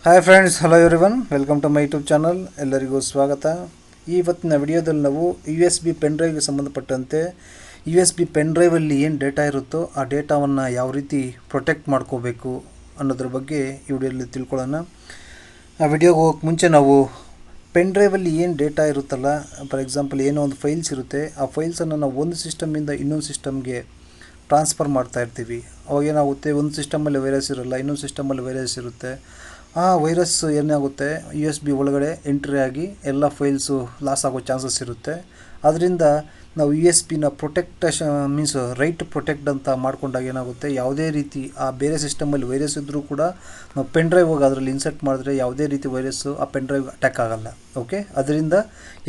Hi friends, hello everyone, welcome to my YouTube channel. ಎಲ್ಲರಿಗೂ ಸ್ವಾಗತ. ಇವತ್ತಿನ ವಿಡಿಯೋದಲ್ಲಿ ನಾವು ಯು ಎಸ್ ಬಿ ಪೆನ್ ಡ್ರೈವ್ಗೆ ಸಂಬಂಧಪಟ್ಟಂತೆ ಯು ಎಸ್ ಬಿ ಪೆನ್ ಡ್ರೈವಲ್ಲಿ ಏನು ಡೇಟಾ ಇರುತ್ತೋ ಆ ಡೇಟಾವನ್ನು ಯಾವ ರೀತಿ ಪ್ರೊಟೆಕ್ಟ್ ಮಾಡ್ಕೋಬೇಕು ಅನ್ನೋದ್ರ ಬಗ್ಗೆ ಈ ವಿಡಿಯೋದಲ್ಲಿ ತಿಳ್ಕೊಳ್ಳೋಣ. ಆ ವಿಡಿಯೋಗೆ ಹೋಗೋಕ್ಕೆ ಮುಂಚೆ ನಾವು ಪೆನ್ ಡ್ರೈವಲ್ಲಿ ಏನು ಡೇಟಾ ಇರುತ್ತಲ್ಲ, ಫಾರ್ ಎಕ್ಸಾಂಪಲ್ ಏನೋ ಒಂದು ಫೈಲ್ಸ್ ಇರುತ್ತೆ, ಆ ಫೈಲ್ಸನ್ನು ನಾವು ಒಂದು ಸಿಸ್ಟಮಿಂದ ಇನ್ನೊಂದು ಸಿಸ್ಟಮ್ಗೆ ಟ್ರಾನ್ಸ್ಫರ್ ಮಾಡ್ತಾ ಇರ್ತೀವಿ. ಅವಾಗೇನಾಗುತ್ತೆ, ಒಂದು ಸಿಸ್ಟಮಲ್ಲಿ ವೈರಸ್ ಇರೋಲ್ಲ, ಇನ್ನೊಂದು ಸಿಸ್ಟಮಲ್ಲಿ ವೈರಸ್ ಇರುತ್ತೆ. ಆ ವೈರಸ್ ಏನಾಗುತ್ತೆ, ಯು ಎಸ್ ಬಿ ಒಳಗಡೆ ಎಂಟ್ರಿ ಆಗಿ ಎಲ್ಲ ಫೈಲ್ಸು ಲಾಸ್ ಆಗೋ ಚಾನ್ಸಸ್ ಇರುತ್ತೆ. ಅದರಿಂದ ನಾವು ಯು ಎಸ್ ಬಿನ ಮೀನ್ಸ್ ರೈಟ್ ಟು ಪ್ರೊಟೆಕ್ಟ್ ಅಂತ ಮಾಡ್ಕೊಂಡಾಗ ಏನಾಗುತ್ತೆ, ಯಾವುದೇ ರೀತಿ ಆ ಬೇರೆ ಸಿಸ್ಟಮಲ್ಲಿ ವೈರಸ್ ಇದ್ದರೂ ಕೂಡ ನಾವು ಪೆನ್ ಡ್ರೈವ್ ಹೋಗಿ ಅದರಲ್ಲಿ ಇನ್ಸರ್ಟ್ ಮಾಡಿದ್ರೆ ಯಾವುದೇ ರೀತಿ ವೈರಸ್ಸು ಆ ಪೆನ್ ಡ್ರೈವ್ ಅಟ್ಯಾಕ್ ಆಗೋಲ್ಲ. ಓಕೆ, ಅದರಿಂದ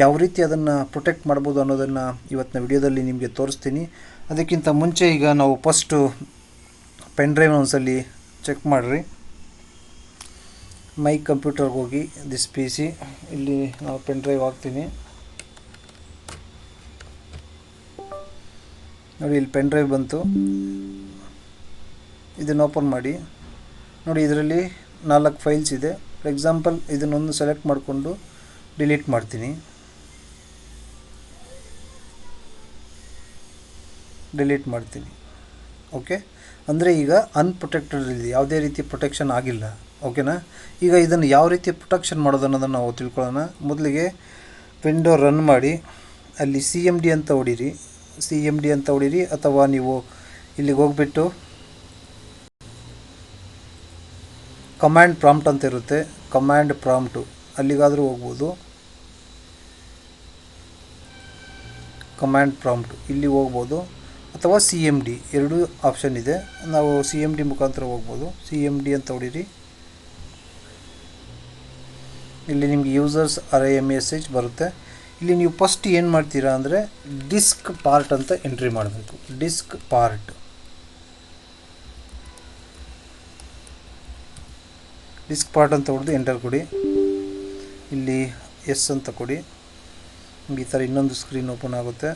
ಯಾವ ರೀತಿ ಅದನ್ನು ಪ್ರೊಟೆಕ್ಟ್ ಮಾಡ್ಬೋದು ಅನ್ನೋದನ್ನು ಇವತ್ತಿನ ವಿಡಿಯೋದಲ್ಲಿ ನಿಮಗೆ ತೋರಿಸ್ತೀನಿ. ಅದಕ್ಕಿಂತ ಮುಂಚೆ ಈಗ ನಾವು ಫಸ್ಟು ಪೆನ್ ಡ್ರೈವ್ನ ಒಂದ್ಸಲಿ ಚೆಕ್ ಮಾಡಿರಿ. ಮೈ ಕಂಪ್ಯೂಟರ್ಗೆ ಹೋಗಿ ದಿಸ್ ಪಿ ಸಿ, ಇಲ್ಲಿ ನಾವು ಪೆನ್ ಡ್ರೈವ್ ಹಾಕ್ತೀನಿ ನೋಡಿ. ಇಲ್ಲಿ ಪೆನ್ ಡ್ರೈವ್ ಬಂತು, ಇದನ್ನು ಓಪನ್ ಮಾಡಿ ನೋಡಿ. ಇದರಲ್ಲಿ 4 ಫೈಲ್ಸ್ ಇದೆ. ಫಾರ್ ಎಕ್ಸಾಂಪಲ್ ಇದನ್ನೊಂದು ಸೆಲೆಕ್ಟ್ ಮಾಡಿಕೊಂಡು ಡಿಲೀಟ್ ಮಾಡ್ತೀನಿ. ಓಕೆ, ಅಂದರೆ ಈಗ ಅನ್ಪ್ರೊಟೆಕ್ಟೆಡ್ ಇದೆ, ಯಾವುದೇ ರೀತಿ ಪ್ರೊಟೆಕ್ಷನ್ ಆಗಿಲ್ಲ. ಓಕೆನಾ? ಈಗ ಇದನ್ನು ಯಾವ ರೀತಿ ಪ್ರೊಟೆಕ್ಷನ್ ಮಾಡೋದು ಅನ್ನೋದನ್ನು ನಾವು ತಿಳ್ಕೊಳ್ಳೋಣ. ಮೊದಲಿಗೆ ವಿಂಡೋ ರನ್ ಮಾಡಿ, ಅಲ್ಲಿ ಸಿ ಎಮ್ ಡಿ ಅಂತ ಹೊಡೀರಿ, ಅಥವಾ ನೀವು ಇಲ್ಲಿಗೆ ಹೋಗ್ಬಿಟ್ಟು ಕಮ್ಯಾಂಡ್ ಪ್ರಾಂಪ್ಟ್ ಅಂತ ಇರುತ್ತೆ, ಕಮ್ಯಾಂಡ್ ಪ್ರಾಂಪ್ಟು ಅಲ್ಲಿಗಾದರೂ ಹೋಗ್ಬೋದು. ಕಮ್ಯಾಂಡ್ ಪ್ರಾಂಪ್ಟ್ ಇಲ್ಲಿ ಹೋಗ್ಬೋದು, ಅಥವಾ ಸಿ ಎಮ್ ಡಿ, ಎರಡೂ ಆಪ್ಷನ್ ಇದೆ. ನಾವು ಸಿ ಎಮ್ ಡಿ ಮುಖಾಂತರ ಹೋಗ್ಬೋದು. ಸಿ ಎಮ್ ಡಿ ಅಂತ ಹೊಡೀರಿ. ಇಲ್ಲಿ ನಿಮಗೆ ಯೂಸರ್ಸ್ RIMESH ಬರುತ್ತೆ. ಇಲ್ಲಿ ನೀವು ಫಸ್ಟ್ ಏನು ಮಾಡ್ತೀರಾ ಅಂದರೆ ಡಿಸ್ಕ್ ಪಾರ್ಟ್ ಅಂತ ಎಂಟ್ರಿ ಮಾಡಬೇಕು. ಡಿಸ್ಕ್ ಪಾರ್ಟ್ ಅಂತ ಹೊಡೆದು ಎಂಟರ್ ಕೊಡಿ. ಇಲ್ಲಿ ಎಸ್ ಅಂತ ಕೊಡಿ. ಈ ಥರ ಇನ್ನೊಂದು ಸ್ಕ್ರೀನ್ ಓಪನ್ ಆಗುತ್ತೆ.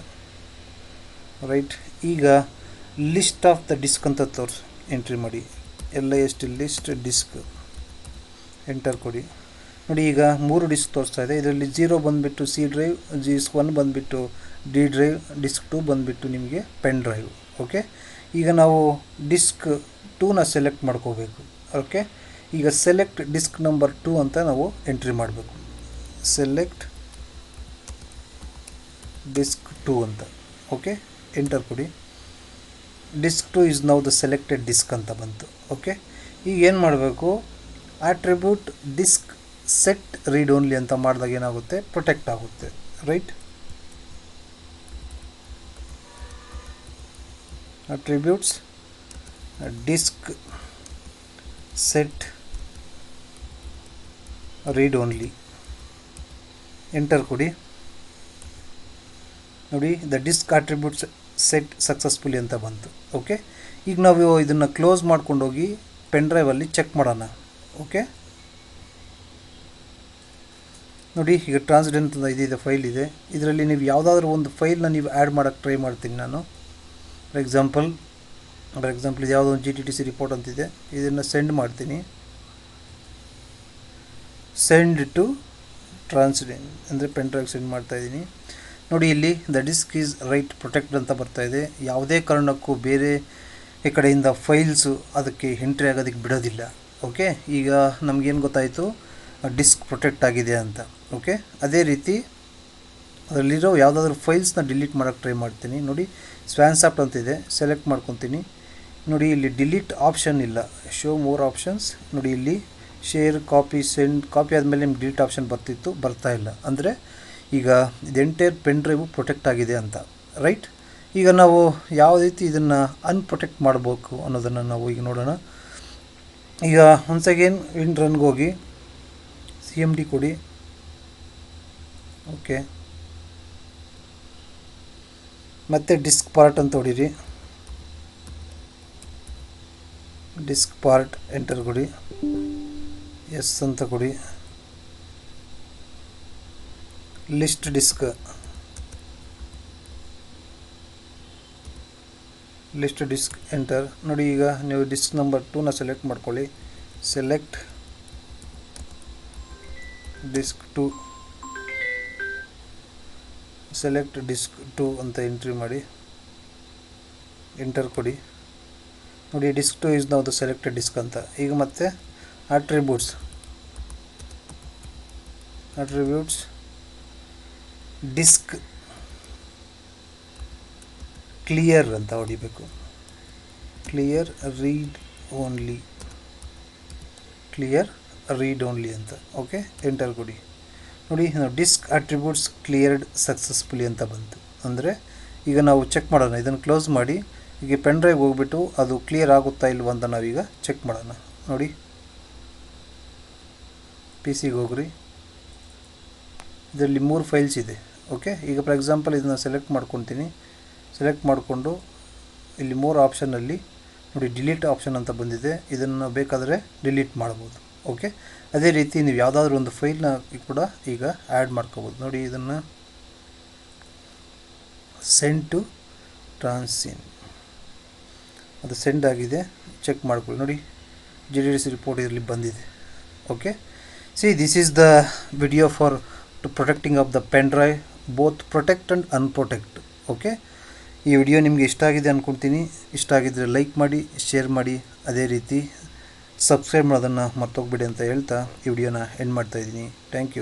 ರೈಟ್, ಈಗ ಲಿಸ್ಟ್ ಆಫ್ ದ ಡಿಸ್ಕ್ ಅಂತ ಎಂಟ್ರಿ ಮಾಡಿ. LIST ಲಿಸ್ಟ್ ಡಿಸ್ಕ್ ಎಂಟರ್ ಕೊಡಿ. ನೋಡಿ, ಈಗ 3 ಡಿಸ್ಕ್ ತೋರಿಸ್ತಾ ಇದೆ. ಇದರಲ್ಲಿ 0 ಬಂದುಬಿಟ್ಟು ಸಿ ಡ್ರೈವ್, ಡಿಸ್ಕ್ 1 ಬಂದುಬಿಟ್ಟು ಡಿ ಡ್ರೈವ್, ಡಿಸ್ಕ್ 2 ಬಂದುಬಿಟ್ಟು ನಿಮಗೆ ಪೆನ್ ಡ್ರೈವ್. ಓಕೆ, ಈಗ ನಾವು ಡಿಸ್ಕ್ 2ನ ಸೆಲೆಕ್ಟ್ ಮಾಡ್ಕೋಬೇಕು. ಓಕೆ, ಈಗ ಸೆಲೆಕ್ಟ್ ಡಿಸ್ಕ್ ನಂಬರ್ 2 ಅಂತ ನಾವು ಎಂಟ್ರಿ ಮಾಡಬೇಕು. ಸೆಲೆಕ್ಟ್ ಡಿಸ್ಕ್ 2 ಅಂತ. ಓಕೆ, ಎಂಟರ್ ಕೊಡಿ. Disk 2 is now the selected disk ಅಂತ ಬಂತು. ಓಕೆ, ಈಗ ಏನು ಮಾಡಬೇಕು, attribute disk set read only ಅಂತ ಮಾಡಿದಾಗ ಏನಾಗುತ್ತೆ, ಪ್ರೊಟೆಕ್ಟ್ ಆಗುತ್ತೆ. Right, attributes disk set read only, enter ಕೊಡಿ. ನೋಡಿ, the disk attributes set successfully ಅಂತ ಬಂತು. ಓಕೆ, ಈಗ ನಾವು ಇದನ್ನು ಕ್ಲೋಸ್ ಮಾಡ್ಕೊಂಡೋಗಿ ಪೆನ್ ಡ್ರೈವಲ್ಲಿ ಚೆಕ್ ಮಾಡೋಣ. ಓಕೆ, ನೋಡಿ, ಈಗ ಟ್ರಾನ್ಸ್ಡೆಂಟ್ ಇದಿದೆ, ಫೈಲ್ ಇದೆ. ಇದರಲ್ಲಿ ನೀವು ಯಾವುದಾದ್ರೂ ಒಂದು ಫೈಲ್ನ ನೀವು ಆ್ಯಡ್ ಮಾಡೋಕ್ಕೆ ಟ್ರೈ ಮಾಡ್ತೀನಿ ನಾನು. ಫಾರ್ ಎಕ್ಸಾಂಪಲ್ ಇದು ಯಾವುದೋ ಒಂದು GTTC ರಿಪೋರ್ಟ್ ಅಂತಿದೆ, ಇದನ್ನು ಸೆಂಡ್ ಮಾಡ್ತೀನಿ. ಸೆಂಡ್ ಟು ಟ್ರಾನ್ಸ್ಡೆಂಟ್ ಅಂದರೆ ಪೆನ್ ಡ್ರೈವ್ ಸೆಂಡ್ ಮಾಡ್ತಾಯಿದ್ದೀನಿ. ನೋಡಿ, ಇಲ್ಲಿ the disk is write protect ಅಂತ ಬರ್ತಾಯಿದೆ. ಯಾವುದೇ ಕಾರಣಕ್ಕೂ ಬೇರೆ ಈ ಕಡೆಯಿಂದ ಫೈಲ್ಸು ಅದಕ್ಕೆ ಎಂಟ್ರಿ ಆಗೋದಕ್ಕೆ ಬಿಡೋದಿಲ್ಲ. ಓಕೆ, ಈಗ ನಮಗೇನು ಗೊತ್ತಾಯಿತು, ಡಿಸ್ಕ್ ಪ್ರೊಟೆಕ್ಟ್ ಆಗಿದೆ ಅಂತ. ಓಕೆ, ಅದೇ ರೀತಿ ಅದರಲ್ಲಿರೋ ಯಾವುದಾದ್ರೂ ಫೈಲ್ಸ್ನ ಡಿಲೀಟ್ ಮಾಡೋಕ್ಕೆ ಟ್ರೈ ಮಾಡ್ತೀನಿ. ನೋಡಿ, ಸ್ವ್ಯಾನ್ಸಾಫ್ಟ್ ಅಂತಿದೆ, ಸೆಲೆಕ್ಟ್ ಮಾಡ್ಕೊತೀನಿ. ನೋಡಿ, ಇಲ್ಲಿ ಡಿಲೀಟ್ ಆಪ್ಷನ್ ಇಲ್ಲ, ಶೋ ಮೋರ್ ಆಪ್ಷನ್ಸ್. ನೋಡಿ, ಇಲ್ಲಿ ಶೇರ್, ಕಾಪಿ, ಸೆಂಡ್. ಕಾಪಿ ಆದಮೇಲೆ ನಿಮ್ಗೆ ಡಿಲೀಟ್ ಆಪ್ಷನ್ ಬರ್ತಾ ಇಲ್ಲ. ಅಂದರೆ ಈಗ ಇದು ಎಂಟೈರ್ ಪೆನ್ ಡ್ರೈವು ಪ್ರೊಟೆಕ್ಟ್ ಆಗಿದೆ ಅಂತ. ರೈಟ್, ಈಗ ನಾವು ಯಾವ ರೀತಿ ಇದನ್ನು ಅನ್ಪ್ರೊಟೆಕ್ಟ್ ಮಾಡಬೇಕು ಅನ್ನೋದನ್ನು ನಾವು ಈಗ ನೋಡೋಣ. ಈಗ ಒನ್ಸ್ ಅಗೇನ್ ರನ್ಗೆ ಹೋಗಿ CMD ಕೊಡಿ. ಓಕೆ, ಮತ್ತು ಡಿಸ್ಕ್ ಪಾರ್ಟ್ ಅಂತ ಹೊಡೀರಿ. ಡಿಸ್ಕ್ ಪಾರ್ಟ್ ಎಂಟರ್ ಕೊಡಿ. ಎಸ್ ಅಂತ ಕೊಡಿ. ಲಿಸ್ಟ್ ಡಿಸ್ಕ್ ಎಂಟರ್ ನೋಡಿ. ಈಗ ನೀವು ಡಿಸ್ಕ್ ನಂಬರ್ 2ನ ಸೆಲೆಕ್ಟ್ ಮಾಡ್ಕೊಳ್ಳಿ. Select disk two select disk two ಅಂತ ಎಂಟ್ರಿ ಮಾಡಿ ಎಂಟರ್ ಕೊಡಿ. ನೋಡಿ ಡಿಸ್ಕ್ ಟು ಇಸ್ ನಾವು ಸೆಲೆಕ್ಟೆಡ್ ಡಿಸ್ಕ್ ಅಂತ. ಈಗ ಮತ್ತೆ ಅಟ್ರಿಬ್ಯೂಟ್ಸ್ ಡಿಸ್ಕ್ ಕ್ಲಿಯರ್ ಅಂತ ಹೊಡಿಬೇಕು. ಕ್ಲಿಯರ್ ರೀಡ್ ಓನ್ಲಿ ಅಂತ. ಓಕೆ, ಎಂಟರ್ ಕೊಡಿ. ನೋಡಿ ನಾವು ಡಿಸ್ಕ್ ಅಟ್ರಿಬ್ಯೂಟ್ಸ್ ಕ್ಲಿಯರ್ಡ್ ಸಕ್ಸಸ್ಫುಲಿ ಅಂತ ಬಂತು. ಅಂದರೆ ಈಗ ನಾವು ಚೆಕ್ ಮಾಡೋಣ, ಇದನ್ನು ಕ್ಲೋಸ್ ಮಾಡಿ ಈಗ ಪೆನ್ ಡ್ರೈವ್ ಹೋಗ್ಬಿಟ್ಟು ಅದು ಕ್ಲಿಯರ್ ಆಗುತ್ತಾ ಇಲ್ವ ಅಂತ ನಾವೀಗ ಚೆಕ್ ಮಾಡೋಣ. ನೋಡಿ ಪಿ ಸಿಗೆ ಹೋಗ್ರಿ, ಇದರಲ್ಲಿ 3 ಫೈಲ್ಸ್ ಇದೆ. ಓಕೆ, ಈಗ ಫಾರ್ ಎಕ್ಸಾಂಪಲ್ ಇದನ್ನು ಸೆಲೆಕ್ಟ್ ಮಾಡ್ಕೊತೀನಿ. ಸೆಲೆಕ್ಟ್ ಮಾಡಿಕೊಂಡು ಇಲ್ಲಿ 3 ಆಪ್ಷನ್ನಲ್ಲಿ ನೋಡಿ ಡಿಲೀಟ್ ಆಪ್ಷನ್ ಅಂತ ಬಂದಿದೆ. ಇದನ್ನು ಬೇಕಾದರೆ ಡಿಲೀಟ್ ಮಾಡ್ಬೋದು. ಓಕೆ, ಅದೇ ರೀತಿ ನೀವು ಯಾವುದಾದ್ರೂ ಒಂದು ಫೈಲ್ನ ಕೂಡ ಈಗ ಆ್ಯಡ್ ಮಾಡ್ಕೋಬೋದು. ನೋಡಿ ಇದನ್ನು ಸೆಂಡ್ ಟು ಟ್ರಾನ್ಸಿನ್, ಅದು ಸೆಂಡ್ ಆಗಿದೆ, ಚೆಕ್ ಮಾಡ್ಕೊಳ್ಳಿ. ನೋಡಿ GDDC ರಿಪೋರ್ಟ್ ಇದರಲ್ಲಿ ಬಂದಿದೆ. Okay, see this is the video for protecting of the pen drive, both protect and unprotect. Okay, ಈ ವಿಡಿಯೋ ನಿಮಗೆ ಇಷ್ಟ ಆಗಿದೆ ಅಂದ್ಕೊಳ್ತೀನಿ. ಇಷ್ಟ ಆಗಿದ್ದರೆ ಲೈಕ್ ಮಾಡಿ, ಶೇರ್ ಮಾಡಿ, ಅದೇ ರೀತಿ ಸಬ್ಸ್ಕ್ರೈಬ್ ಮಾಡೋದನ್ನು ಮರ್ತೋಗ್ಬಿಡಿ ಅಂತ ಹೇಳ್ತಾ ಈ ವಿಡಿಯೋನ ಎಂಡ್ ಮಾಡ್ತಾಯಿದ್ದೀನಿ. Thank you.